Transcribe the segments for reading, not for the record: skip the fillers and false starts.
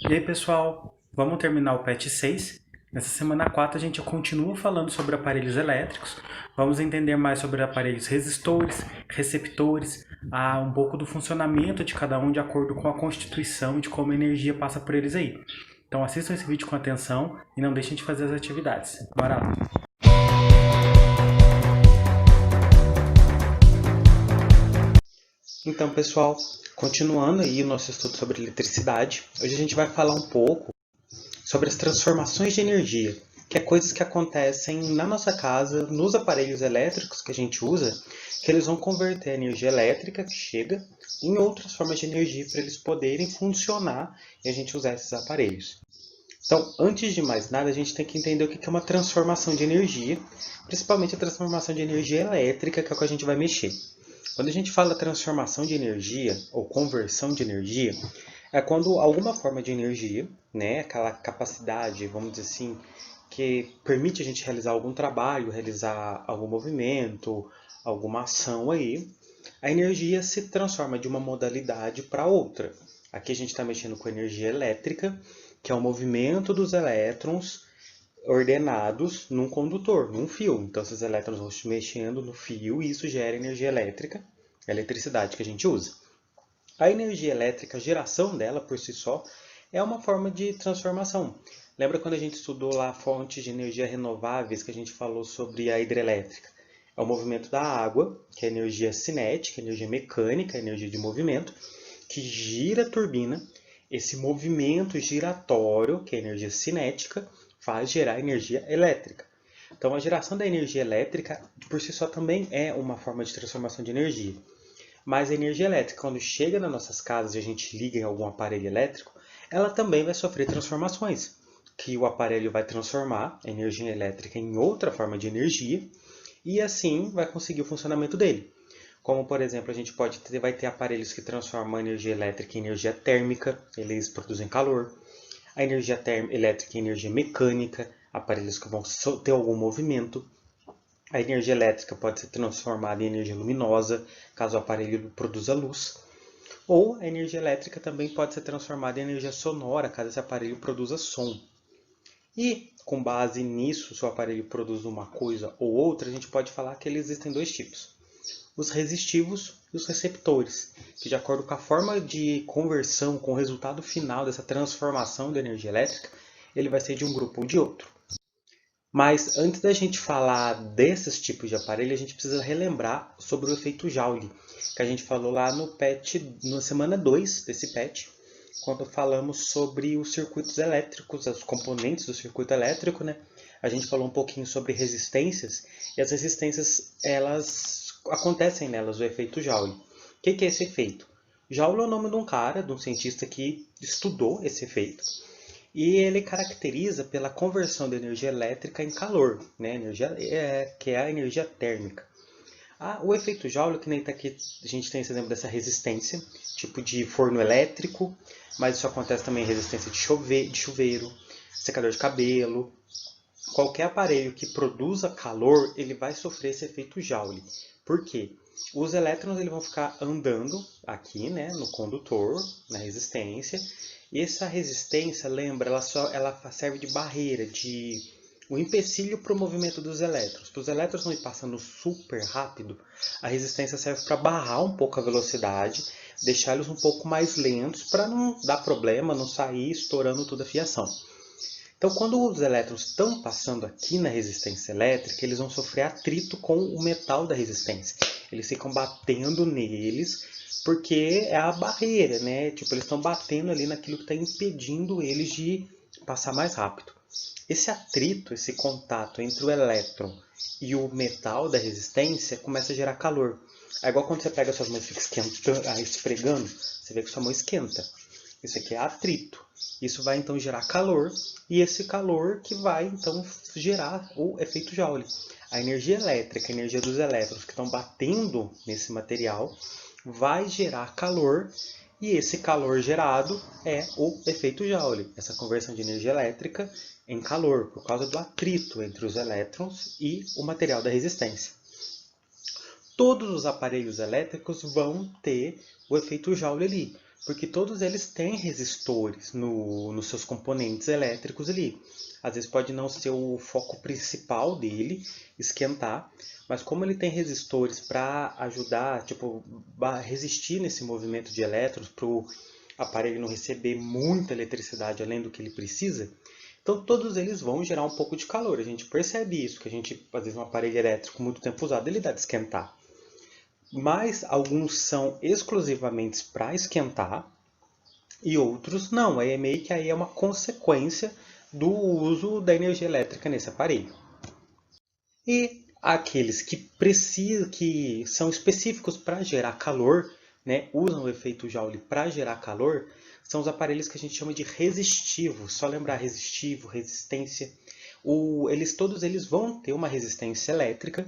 E aí, pessoal, vamos terminar o PET 6. Nessa semana 4 a gente continua falando sobre aparelhos elétricos. Vamos entender mais sobre aparelhos resistores, receptores, um pouco do funcionamento de cada um de acordo com a constituição e de como a energia passa por eles aí. Então assistam esse vídeo com atenção e não deixem de fazer as atividades. Bora lá! Então, pessoal, continuando aí o nosso estudo sobre eletricidade, hoje a gente vai falar um pouco sobre as transformações de energia, que é coisas que acontecem na nossa casa, nos aparelhos elétricos que a gente usa, que eles vão converter a energia elétrica que chega em outras formas de energia para eles poderem funcionar e a gente usar esses aparelhos. Então, antes de mais nada, a gente tem que entender o que é uma transformação de energia, principalmente a transformação de energia elétrica, que é o que a gente vai mexer. Quando a gente fala transformação de energia ou conversão de energia, é quando alguma forma de energia, né, aquela capacidade, vamos dizer assim, que permite a gente realizar algum trabalho, realizar algum movimento, alguma ação aí, a energia se transforma de uma modalidade para outra. Aqui a gente está mexendo com energia elétrica, que é o movimento dos elétrons ordenados num condutor, num fio. Então, esses elétrons vão se mexendo no fio e isso gera energia elétrica, a eletricidade que a gente usa. A energia elétrica, a geração dela por si só, é uma forma de transformação. Lembra quando a gente estudou lá fontes de energia renováveis, que a gente falou sobre a hidrelétrica? É o movimento da água, que é energia cinética, energia mecânica, energia de movimento, que gira a turbina. Esse movimento giratório, que é energia cinética, faz gerar energia elétrica. Então, a geração da energia elétrica, por si só, também é uma forma de transformação de energia. Mas a energia elétrica, quando chega nas nossas casas e a gente liga em algum aparelho elétrico, ela também vai sofrer transformações. Que o aparelho vai transformar a energia elétrica em outra forma de energia e assim vai conseguir o funcionamento dele. Como, por exemplo, a gente vai ter aparelhos que transformam a energia elétrica em energia térmica, eles produzem calor. A energia elétrica em energia mecânica, aparelhos que vão ter algum movimento. A energia elétrica pode ser transformada em energia luminosa, caso o aparelho produza luz. Ou a energia elétrica também pode ser transformada em energia sonora, caso esse aparelho produza som. E, com base nisso, se o aparelho produz uma coisa ou outra, a gente pode falar que existem dois tipos. Os resistivos e os receptores, que de acordo com a forma de conversão, com o resultado final dessa transformação de energia elétrica, ele vai ser de um grupo ou de outro. Mas antes da gente falar desses tipos de aparelho, a gente precisa relembrar sobre o efeito Joule, que a gente falou lá no PET, na semana 2 desse PET, quando falamos sobre os circuitos elétricos, os componentes do circuito elétrico, né? A gente falou um pouquinho sobre resistências, e as resistências, elas acontecem nelas, o efeito Joule. O que é esse efeito? Joule é o nome de um cara, de um cientista que estudou esse efeito, e ele caracteriza pela conversão da energia elétrica em calor, né? Que é a energia térmica. O efeito Joule, que nem tá aqui, a gente tem esse exemplo dessa resistência, tipo de forno elétrico, mas isso acontece também em resistência de chuveiro, secador de cabelo. Qualquer aparelho que produza calor, ele vai sofrer esse efeito Joule. Por quê? Os elétrons vão ficar andando aqui, né, no condutor, na resistência. E essa resistência, lembra, ela serve de barreira, de um empecilho para o movimento dos elétrons. Para os elétrons não ir passando super rápido, a resistência serve para barrar um pouco a velocidade, deixar eles um pouco mais lentos para não dar problema, não sair estourando toda a fiação. Então, quando os elétrons estão passando aqui na resistência elétrica, eles vão sofrer atrito com o metal da resistência. Eles ficam batendo neles, porque é a barreira, né? Tipo, eles estão batendo ali naquilo que está impedindo eles de passar mais rápido. Esse atrito, esse contato entre o elétron e o metal da resistência começa a gerar calor. É igual quando você pega suas mãos e fica esfregando, você vê que sua mão esquenta. Isso aqui é atrito. Isso vai então gerar calor, e esse calor que vai então gerar o efeito Joule. A energia elétrica, a energia dos elétrons que estão batendo nesse material, vai gerar calor, e esse calor gerado é o efeito Joule, essa conversão de energia elétrica em calor, por causa do atrito entre os elétrons e o material da resistência. Todos os aparelhos elétricos vão ter o efeito Joule ali. Porque todos eles têm resistores nos seus componentes elétricos ali. Às vezes pode não ser o foco principal dele, esquentar, mas como ele tem resistores para ajudar, tipo, resistir nesse movimento de elétrons para o aparelho não receber muita eletricidade além do que ele precisa, então todos eles vão gerar um pouco de calor. A gente percebe isso, que a gente, às vezes, um aparelho elétrico muito tempo usado, ele dá de esquentar. Mas alguns são exclusivamente para esquentar e outros não. Aí é meio que aí é uma consequência do uso da energia elétrica nesse aparelho. E aqueles que precisam, que são específicos para gerar calor, né, usam o efeito Joule para gerar calor, são os aparelhos que a gente chama de resistivos. Só lembrar resistivo, resistência. Todos eles vão ter uma resistência elétrica,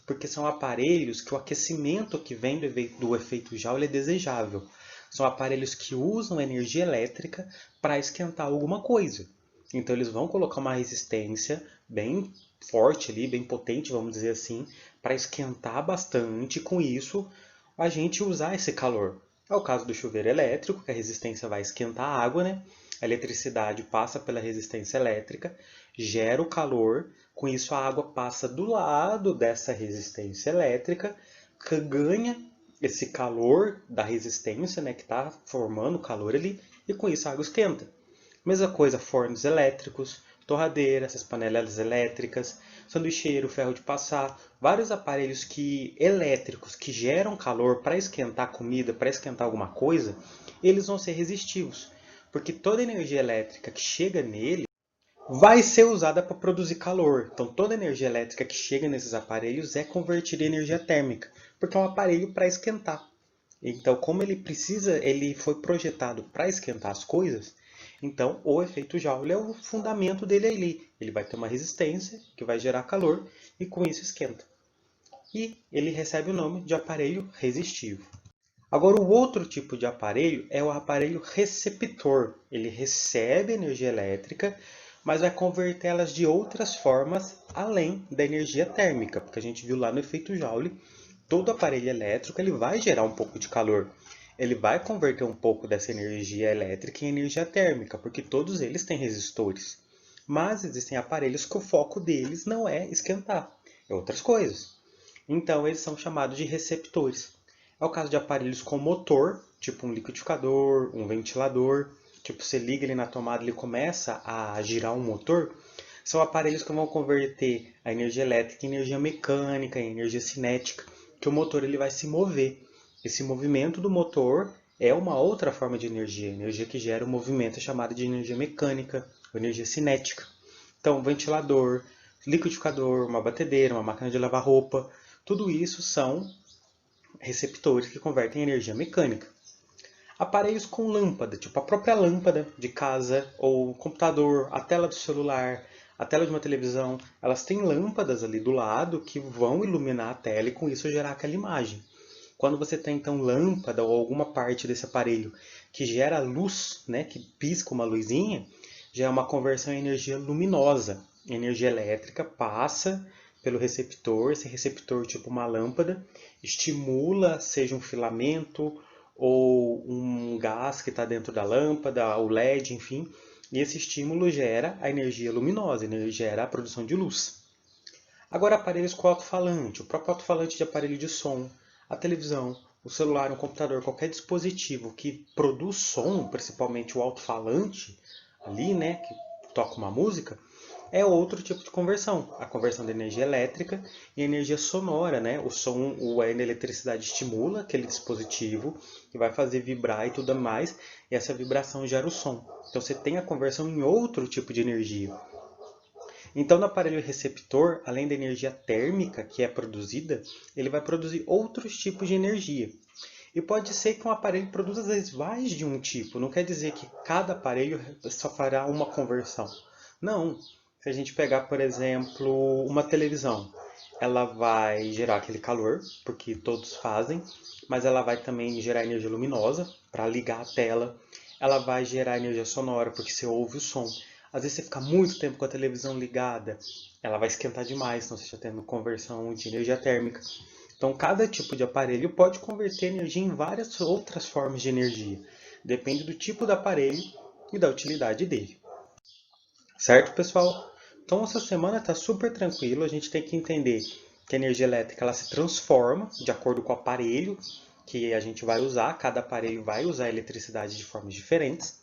porque são aparelhos que o aquecimento que vem do efeito Joule é desejável. São aparelhos que usam energia elétrica para esquentar alguma coisa. Então eles vão colocar uma resistência bem forte ali, bem potente, vamos dizer assim, para esquentar bastante, com isso a gente usar esse calor. É o caso do chuveiro elétrico, que a resistência vai esquentar a água, né? A eletricidade passa pela resistência elétrica, gera o calor, com isso a água passa do lado dessa resistência elétrica, que ganha esse calor da resistência, né, que está formando calor ali, e com isso a água esquenta. Mesma coisa, fornos elétricos, torradeiras, essas panelas elétricas, sanduicheiro, ferro de passar, vários aparelhos elétricos que geram calor para esquentar comida, para esquentar alguma coisa, eles vão ser resistivos, porque toda energia elétrica que chega nele vai ser usada para produzir calor. Então toda energia elétrica que chega nesses aparelhos é convertida em energia térmica, porque é um aparelho para esquentar. Então, como ele foi projetado para esquentar as coisas, então o efeito Joule é o fundamento dele ali. Ele vai ter uma resistência que vai gerar calor e com isso esquenta. E ele recebe o nome de aparelho resistivo. Agora, o outro tipo de aparelho é o aparelho receptor. Ele recebe energia elétrica, mas vai convertê-las de outras formas além da energia térmica, porque a gente viu lá no efeito Joule, todo aparelho elétrico ele vai gerar um pouco de calor. Ele vai converter um pouco dessa energia elétrica em energia térmica, porque todos eles têm resistores. Mas existem aparelhos que o foco deles não é esquentar, é outras coisas. Então eles são chamados de receptores. É o caso de aparelhos com motor, tipo um liquidificador, um ventilador, tipo você liga ele na tomada e ele começa a girar um motor. São aparelhos que vão converter a energia elétrica em energia mecânica, em energia cinética, que o motor ele vai se mover. Esse movimento do motor é uma outra forma de energia. A energia que gera o movimento é chamada de energia mecânica, ou energia cinética. Então, ventilador, liquidificador, uma batedeira, uma máquina de lavar roupa, tudo isso são receptores que convertem energia mecânica. Aparelhos com lâmpada, tipo a própria lâmpada de casa, ou computador, a tela do celular, a tela de uma televisão, elas têm lâmpadas ali do lado que vão iluminar a tela e com isso gerar aquela imagem. Quando você tem então lâmpada ou alguma parte desse aparelho que gera luz, né, que pisca uma luzinha, já é uma conversão em energia luminosa. Energia elétrica passa pelo receptor, esse receptor tipo uma lâmpada, estimula, seja um filamento ou um gás que está dentro da lâmpada, o LED, enfim, e esse estímulo gera a energia luminosa, gera a produção de luz. Agora, aparelhos com alto-falante, o próprio alto-falante de aparelho de som, a televisão, o celular, um computador, qualquer dispositivo que produz som, principalmente o alto-falante, ali, né, que toca uma música, é outro tipo de conversão. A conversão de energia elétrica e energia sonora, né? O som, a eletricidade estimula aquele dispositivo que vai fazer vibrar e tudo mais, e essa vibração gera o som. Então você tem a conversão em outro tipo de energia. Então, no aparelho receptor, além da energia térmica que é produzida, ele vai produzir outros tipos de energia. E pode ser que um aparelho produza às vezes mais de um tipo. Não quer dizer que cada aparelho só fará uma conversão. Não. Se a gente pegar, por exemplo, uma televisão, ela vai gerar aquele calor, porque todos fazem, mas ela vai também gerar energia luminosa para ligar a tela. Ela vai gerar energia sonora, porque você ouve o som. Às vezes você fica muito tempo com a televisão ligada, ela vai esquentar demais, então você está tendo conversão de energia térmica. Então, cada tipo de aparelho pode converter energia em várias outras formas de energia, Depende do tipo do aparelho e da utilidade dele. Certo, pessoal? Então essa semana está super tranquilo. A gente tem que entender que a energia elétrica ela se transforma de acordo com o aparelho que a gente vai usar. Cada aparelho vai usar a eletricidade de formas diferentes.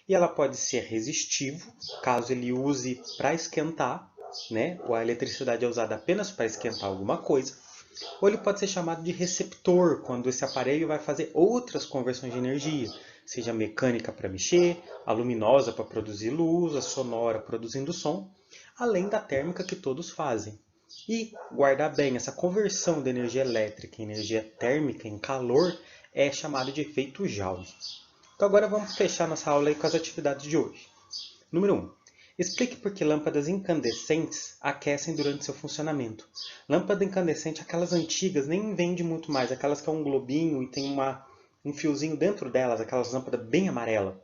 E ela pode ser resistivo, caso ele use para esquentar, né? Ou a eletricidade é usada apenas para esquentar alguma coisa. Ou ele pode ser chamado de receptor, quando esse aparelho vai fazer outras conversões de energia, seja a mecânica para mexer, a luminosa para produzir luz, a sonora produzindo som, além da térmica que todos fazem. E guardar bem, essa conversão de energia elétrica em energia térmica, em calor, é chamado de efeito Joule. Então agora vamos fechar nossa aula aí com as atividades de hoje. Número 1. Explique por que lâmpadas incandescentes aquecem durante seu funcionamento. Lâmpada incandescente, aquelas antigas, nem vende muito mais. Aquelas que é um globinho e tem um fiozinho dentro delas, aquelas lâmpadas bem amarelas.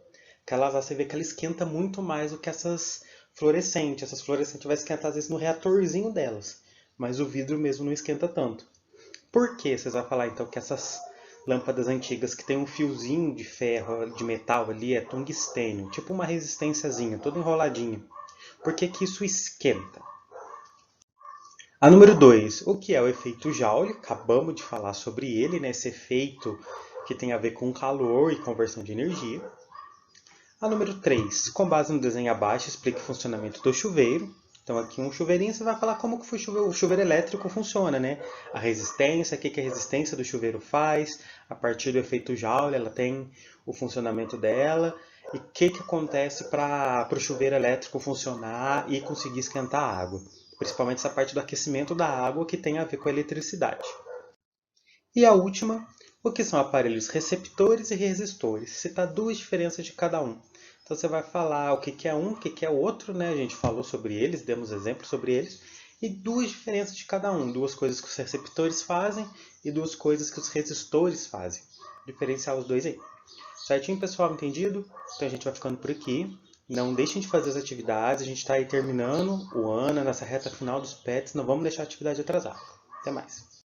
Aquelas você vê que ela esquenta muito mais do que essas fluorescentes. Essas fluorescentes vai esquentar às vezes no reatorzinho delas. Mas o vidro mesmo não esquenta tanto. Por que vocês vão falar então que essas lâmpadas antigas que tem um fiozinho de ferro, de metal ali, é tungstênio, tipo uma resistênciazinha, toda enroladinha. Por que que isso esquenta? A número 2, o que é o efeito Joule? Acabamos de falar sobre ele, né? Esse efeito que tem a ver com calor e conversão de energia. A número 3, com base no desenho abaixo, explique o funcionamento do chuveiro. Então aqui um chuveirinho, você vai falar como que o chuveiro elétrico funciona, né? A resistência, o que a resistência do chuveiro faz, a partir do efeito Joule, ela tem o funcionamento dela, e o que acontece para o chuveiro elétrico funcionar e conseguir esquentar a água. Principalmente essa parte do aquecimento da água que tem a ver com a eletricidade. E a última, o que são aparelhos receptores e resistores. Citar duas diferenças de cada um. Então você vai falar o que é um, o que é o outro, né? A gente falou sobre eles, demos exemplos sobre eles. E duas diferenças de cada um. Duas coisas que os receptores fazem e duas coisas que os resistores fazem. Diferenciar os dois aí. Certinho, pessoal? Entendido? Então a gente vai ficando por aqui. Não deixem de fazer as atividades. A gente está aí terminando o ano, nessa reta final dos PETs. Não vamos deixar a atividade atrasar. Até mais.